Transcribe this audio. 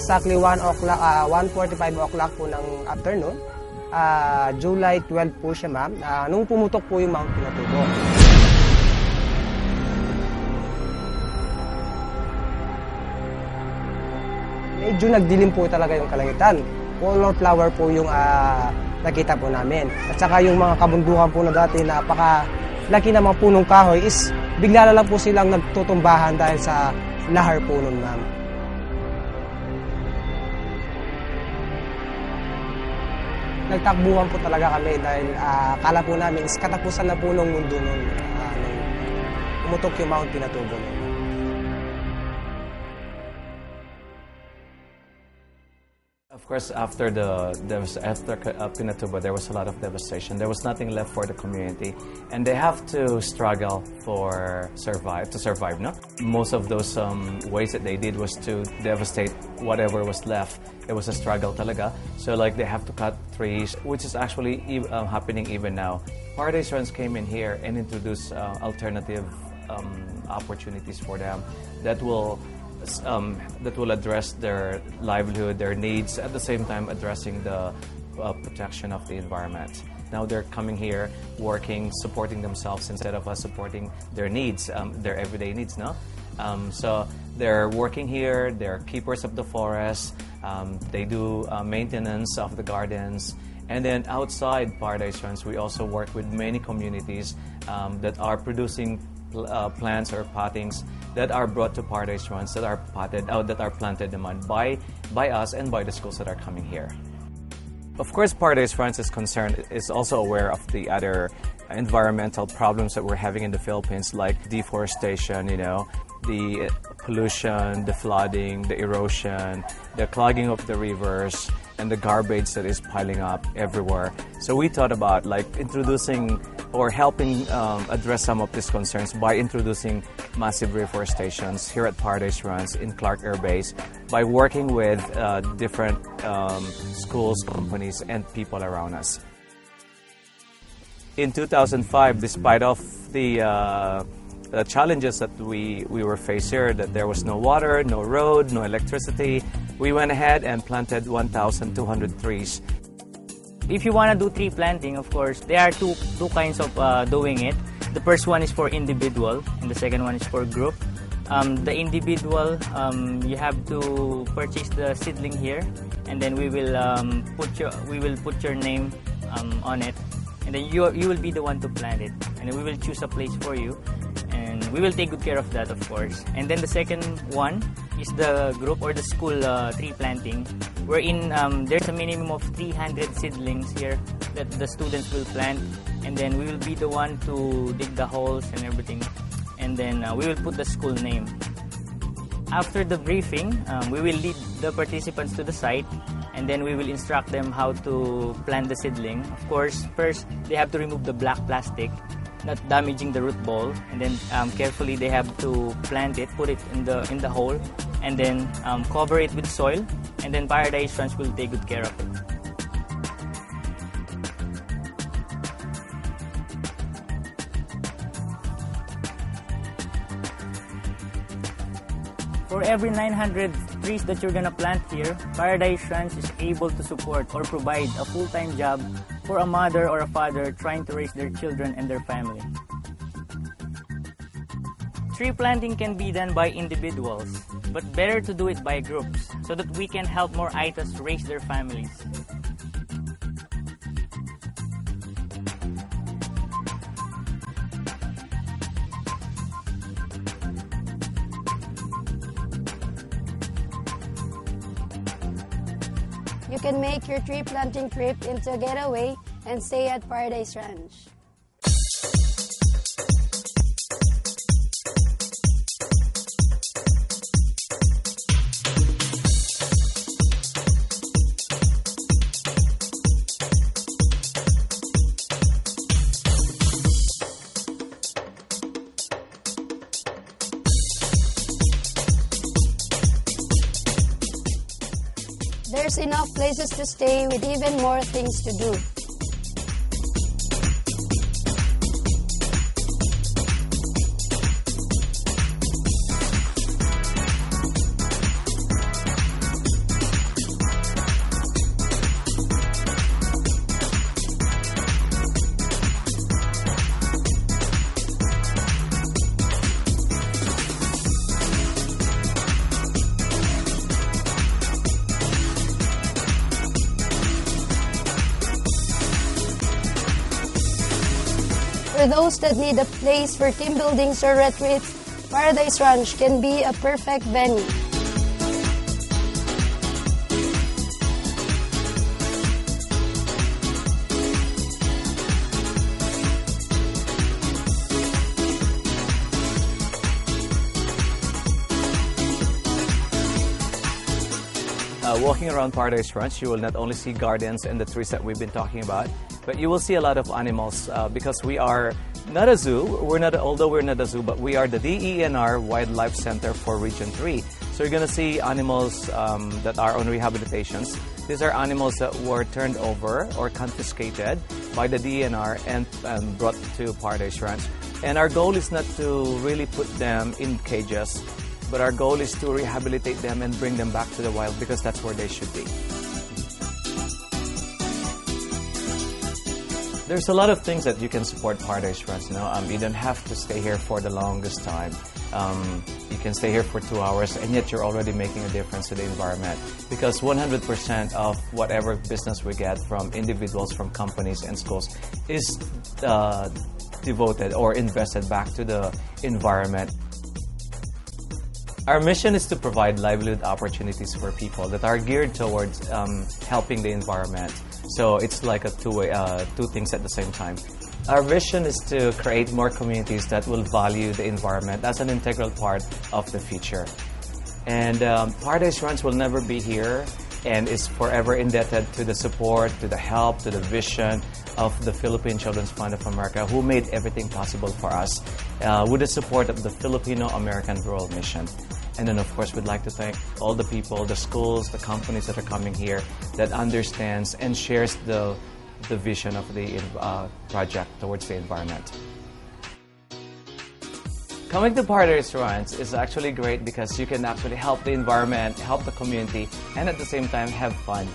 exactly 1:45 o'clock po ng afternoon. July 12 po siya, ma'am. Nung pumutok po yung Mount Pinatubo. Medyo nagdilim po talaga yung kalangitan. Color flower po yung nakita po namin. At saka yung mga kabundukan po na dati napakalaki na mga punong kahoy is bigla na lang po silang nagtutumbahan dahil sa lahar po nun, ma'am. Nagtakbuhan po talaga kami dahil akala po namin is katapusan na po ng mundo nun. Umutok yung Mount Pinatubo nun. Of course, after Pinatubo, there was a lot of devastation. There was nothing left for the community, and they have to struggle to survive. No, most of those ways that they did was to devastate whatever was left. It was a struggle talaga. So like they have to cut trees, which is actually happening even now. Paradise Runs came in here and introduced alternative opportunities for them that will address their livelihood, their needs, at the same time addressing the protection of the environment. Now they're coming here, working, supporting themselves instead of us supporting their needs, their everyday needs, no? So they're working here, they're keepers of the forest, they do maintenance of the gardens, and then outside Paradise Runs, we also work with many communities that are producing plants or pottings that are brought to Paradise Runs, that are planted by us and by the schools that are coming here. Of course, Paradise Runs is also aware of the other environmental problems that we're having in the Philippines, like deforestation, the pollution, the flooding, the erosion, the clogging of the rivers, and the garbage that is piling up everywhere. So we thought about introducing or helping address some of these concerns by introducing massive reforestations here at Paradise Runs in Clark Air Base by working with different schools, companies, and people around us. In 2005, despite of the challenges that we were faced here, that there was no water, no road, no electricity, we went ahead and planted 1,200 trees. If you want to do tree planting, of course, there are two kinds of doing it. The first one is for individual, and the second one is for group. The individual, you have to purchase the seedling here, and then we will put your name on it, and then you will be the one to plant it, and then we will choose a place for you, and we will take good care of that, of course. And then the second one is the group or the school tree planting, wherein there's a minimum of 300 seedlings here that the students will plant, and then we will be the one to dig the holes and everything, and then we will put the school name. After the briefing, we will lead the participants to the site, and then we will instruct them how to plant the seedling. Of course, first they have to remove the black plastic, not damaging the root ball, and then carefully they have to plant it, put it in the hole, and then cover it with soil, and then Paradise Runs will take good care of it. For every 900 trees that you're gonna plant here, Paradise Ranch is able to support or provide a full-time job for a mother or a father trying to raise their children and their family. Tree planting can be done by individuals, but better to do it by groups so that we can help more Aitas raise their families. You can make your tree planting trip into a getaway and stay at Paradise Ranch. There's enough places to stay with even more things to do. For those that need a place for team buildings or retreats, Paradise Ranch can be a perfect venue. Walking around Paradise Ranch, you will not only see gardens and the trees that we've been talking about, but you will see a lot of animals because we are not a zoo. Although we're not a zoo, but we are the DENR Wildlife Center for Region 3. So you're going to see animals that are on rehabilitations. These are animals that were turned over or confiscated by the DENR and brought to Paradise Ranch. And our goal is not to really put them in cages, but our goal is to rehabilitate them and bring them back to the wild because that's where they should be. There's a lot of things that you can support Paradise Ranch. You don't have to stay here for the longest time. You can stay here for 2 hours and yet you're already making a difference to the environment because 100% of whatever business we get from individuals, from companies and schools is devoted or invested back to the environment. Our mission is to provide livelihood opportunities for people that are geared towards helping the environment. So it's like a two things at the same time. Our vision is to create more communities that will value the environment as an integral part of the future. And Paradise Ranch will never be here and is forever indebted to the support, to the help, to the vision of the Philippine Children's Fund of America, who made everything possible for us with the support of the Filipino-American Rural Mission. And then, of course, we'd like to thank all the people, the schools, the companies that are coming here that understands and shares the vision of the project towards the environment. Coming to Paradise Ranch is actually great because you can actually help the environment, help the community, and at the same time have fun.